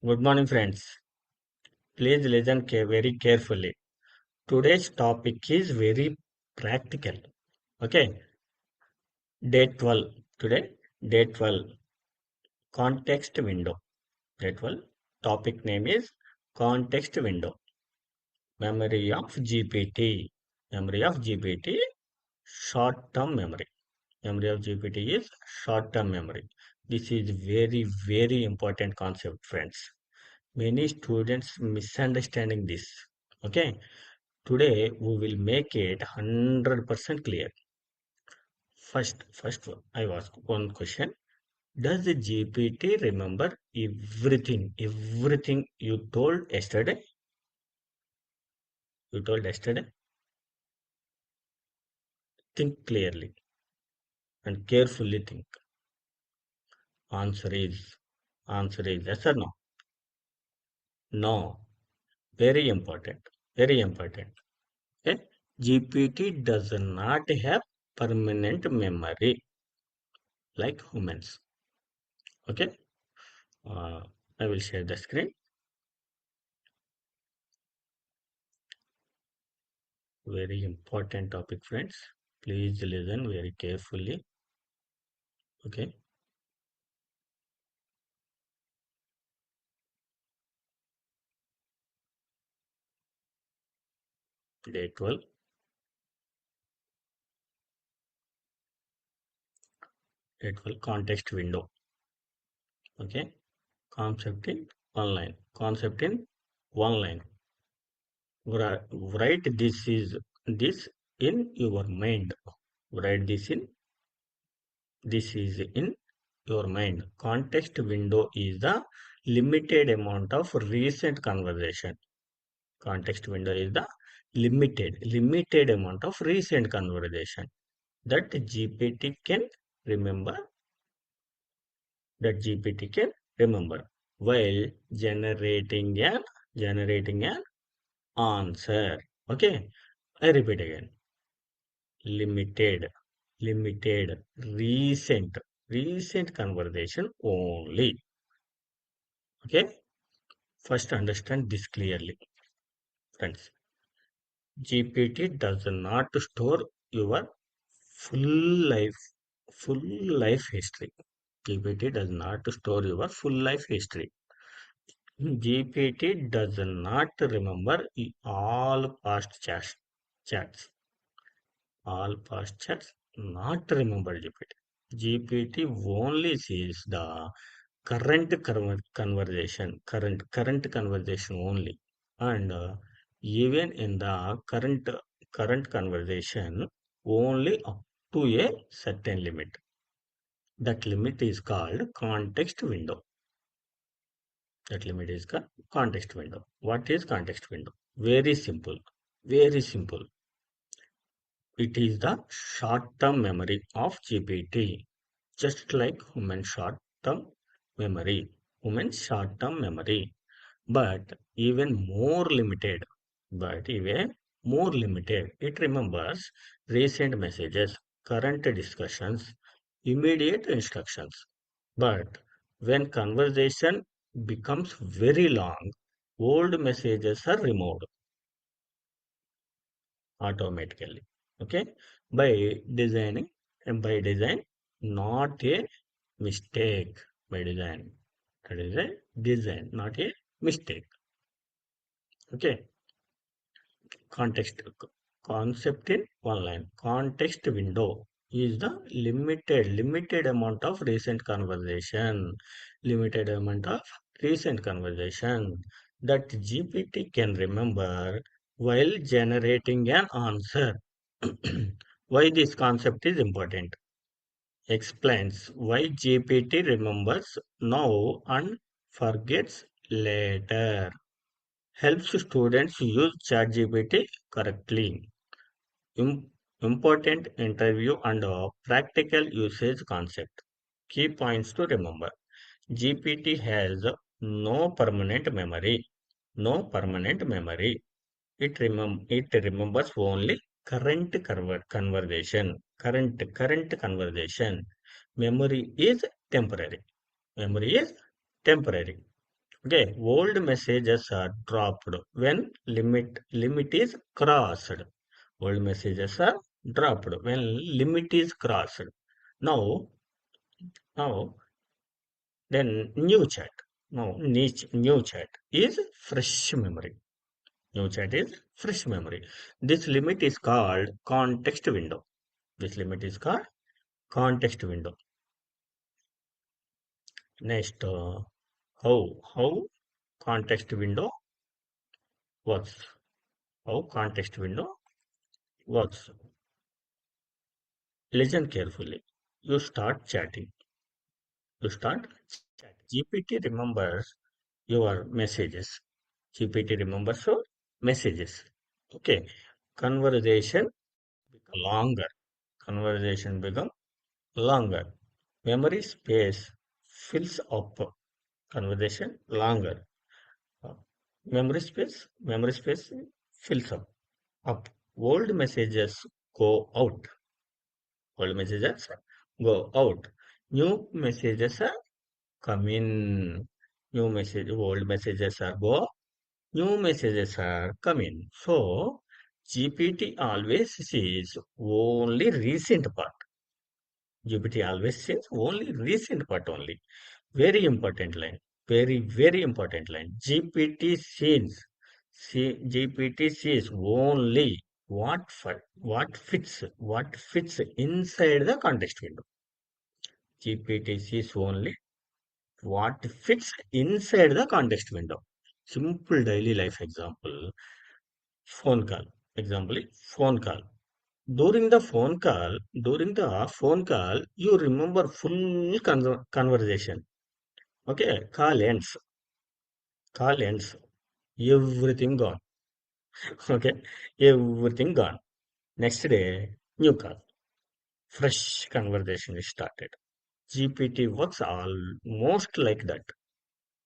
Good morning, friends. Please listen very carefully. Today's topic is very practical. Okay, day 12. Today, day 12, context window. Day 12, topic name is context window. Memory of GPT. Memory of GPT, short term memory. Memory of GPT is short term memory. This is very important concept, friends. Many students misunderstanding this. Okay, today we will make it 100% clear. First, I ask one question. Does the GPT remember everything you told yesterday? You told yesterday? Think clearly and carefully think. Answer is, answer is yes or no? No. Very important. Very important. Okay? GPT does not have permanent memory like humans. Okay? Uh, I will share the screen. Very important topic, friends. Please listen very carefully. Okay. Day 12. Day 12 context window. Okay. Concept in one line. Concept in one line. Write this in your mind. Write this is in your mind. Context window is the limited amount of recent conversation. Context window is the limited amount of recent conversation that GPT can remember that GPT can remember while generating an answer. Okay, I repeat again. Limited, limited, recent conversation only. Okay, first understand this clearly, friends. GPT does not store your full life full life history. GPT does not store your full life history. GPT does not remember all past chats, all past chats, not remember GPT. GPT only sees the current conversation only, and even in the current conversation, only up to a certain limit. That limit is called context window. That limit is called context window. What is context window? Very simple. Very simple. It is the short-term memory of GPT, just like human short-term memory. Human short-term memory, but even more limited. But even more limited. It remembers recent messages, current discussions, immediate instructions. But when conversation becomes very long, old messages are removed automatically. Okay, by designing and by design, not a mistake. By design, that is a design, not a mistake. Okay, context concept in one line. Context window is the limited amount of recent conversation, limited amount of recent conversation that GPT can remember while generating an answer. Why this concept is important? Explains why GPT remembers now and forgets later. Helps students use ChatGPT correctly. Im- Important interview and practical usage concept. Key points to remember. GPT has no permanent memory. No permanent memory. It remembers only conversation. Current conversation. Memory is temporary. Memory is temporary. Okay, old messages are dropped when limit is crossed. Old messages are dropped when limit is crossed. Now, now, then new chat. Now, new chat is fresh memory. New chat is fresh memory. This limit is called context window. This limit is called context window. Next, how context window works? How context window works? Listen carefully. You start chatting. You start chat. GPT remembers your messages. GPT remembers your messages. Okay. Conversation become longer. Conversation become longer. Memory space fills up. Conversation longer. Uh, memory space fills up. Old messages go out. Old messages go out. New messages are come in. Old messages are go. New messages are coming. So GPT always sees only recent part. GPT always sees only recent part only. Very important line. Very important line. GPT sees only what fits inside the context window. GPT sees only what fits inside the context window. Simple daily life example, phone call. Example, phone call. During the phone call, you remember full conversation. Okay, call ends, everything gone. Okay, everything gone. Next day, new call, fresh conversation is started. GPT works almost like that.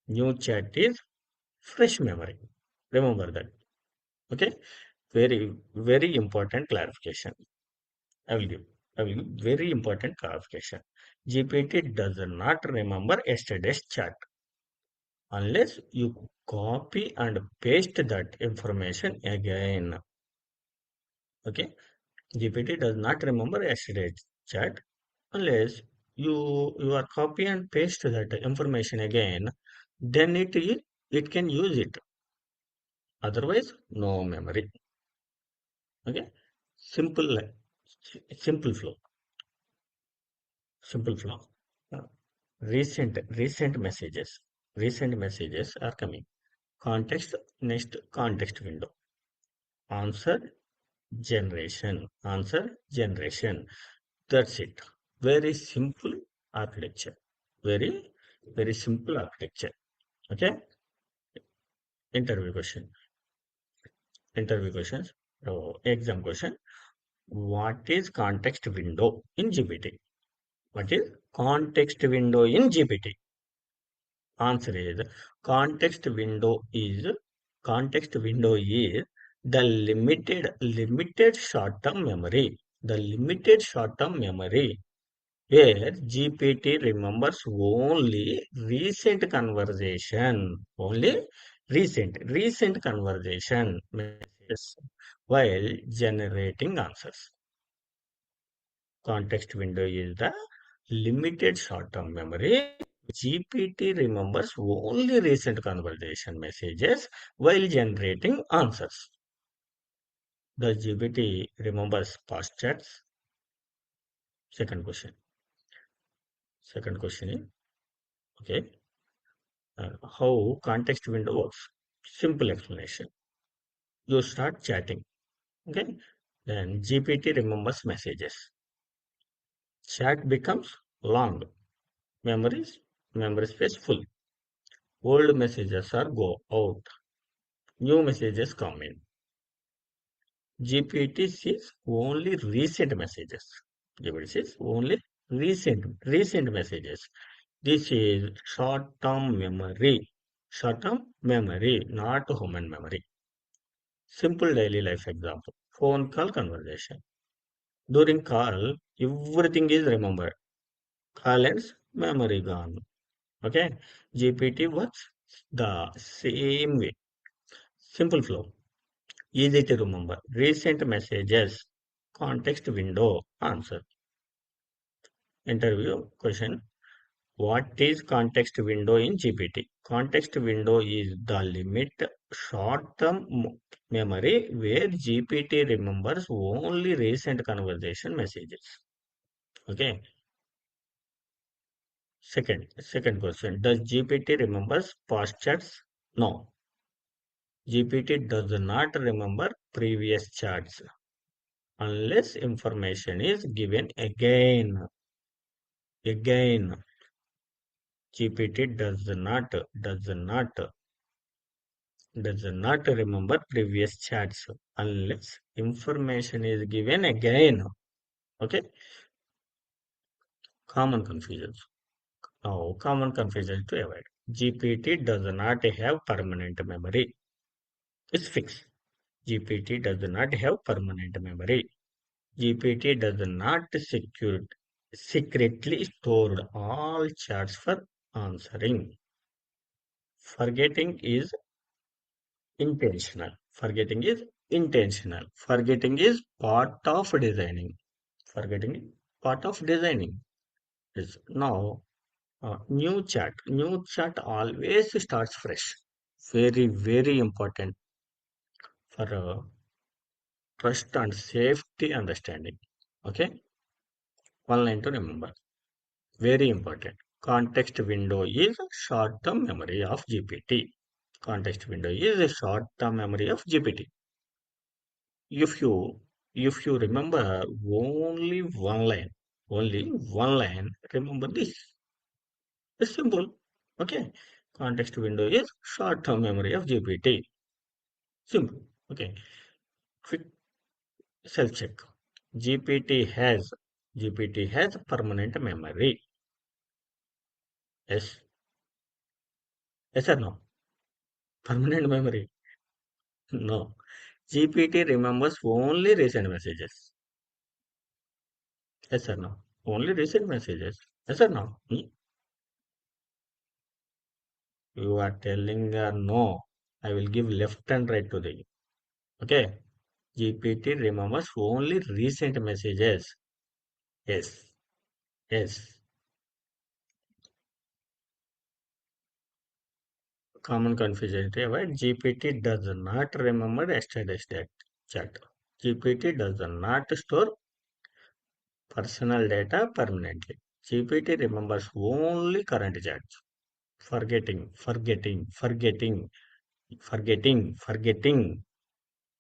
New chat is fresh memory. Remember that. Okay, very important clarification. I will give. I will give very important clarification. GPT does not remember yesterday's chat unless you copy and paste that information again. Okay, GPT does not remember yesterday's chat unless you are copy and paste that information again. Then it can use it. Otherwise, no memory. Okay, simple simple flow. Simple flow. Uh, recent messages. Recent messages are coming. Context next context window. Answer Answer generation. That's it. Very simple architecture. Very simple architecture. Okay. Interview question. Interview questions. Oh, exam question. What is context window in GPT? What is context window in GPT? Answer is context window is the limited short-term memory. The limited short-term memory where GPT remembers only recent conversation, only recent conversation messages while generating answers. Context window is the limited short-term memory. GPT remembers only recent conversation messages while generating answers. The GPT remembers past chats? Second question. Second question is, okay, how context window works? Simple explanation. You start chatting, okay? Then GPT remembers messages. Chat becomes long. Memories, memory space full. Old messages are go out. New messages come in. GPT sees only recent messages. GPT sees only recent messages. This is short-term memory. Short-term memory, not human memory. Simple daily life example. Phone call conversation. During call, everything is remembered. Call ends, memory gone. Okay. GPT works the same way. Simple flow. Easy to remember. Recent messages. Context window. Answer. Interview question. What is context window in GPT? Context window is the limit short-term memory where GPT remembers only recent conversation messages. Okay. Second question. Does GPT remembers past chats? No. GPT does not remember previous chats unless information is given again. Again. GPT does not remember previous chats unless information is given again. Okay. Common confusions. Now, common confusion to avoid. GPT does not have permanent memory. It's fixed. GPT does not have permanent memory. GPT does not secretly store all chats for answering. Forgetting is intentional. Forgetting is intentional. Forgetting is part of designing. Forgetting is part of designing. Is now new chat. New chat always starts fresh. Very, very important for trust and safety understanding. Okay, one line to remember. Very important. Context window is short-term memory of GPT. Context window is a short-term memory of GPT. If you remember only one line, remember this. It's simple. Okay. Context window is short-term memory of GPT. Simple. Okay. Quick self-check. GPT has permanent memory. Yes. Yes or no? Permanent memory. No. GPT remembers only recent messages. Yes or no? Only recent messages. Yes or no? You are telling no. I will give left and right to the. Okay. GPT remembers only recent messages. Yes. Yes. Common confusion to avoid. GPT does not remember yesterday's chat. GPT does not store personal data permanently. GPT remembers only current chats. Forgetting.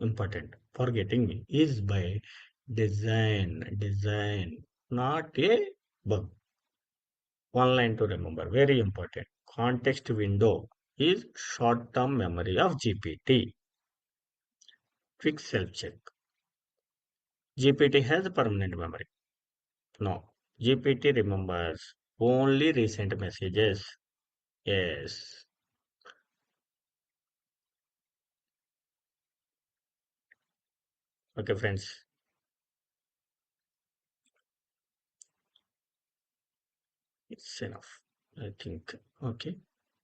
Important. Forgetting is by design, not a bug. One line to remember, very important. Context window is short-term memory of GPT. Quick self-check. GPT has permanent memory. No. GPT remembers only recent messages. Yes. Okay, friends. It's enough. I think. Okay.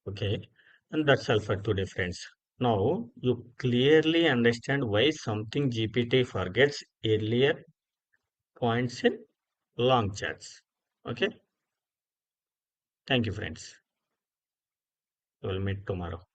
Okay. And that's all for today, friends. Now you clearly understand why something GPT forgets earlier points in long chats. Okay. Thank you, friends. We will meet tomorrow.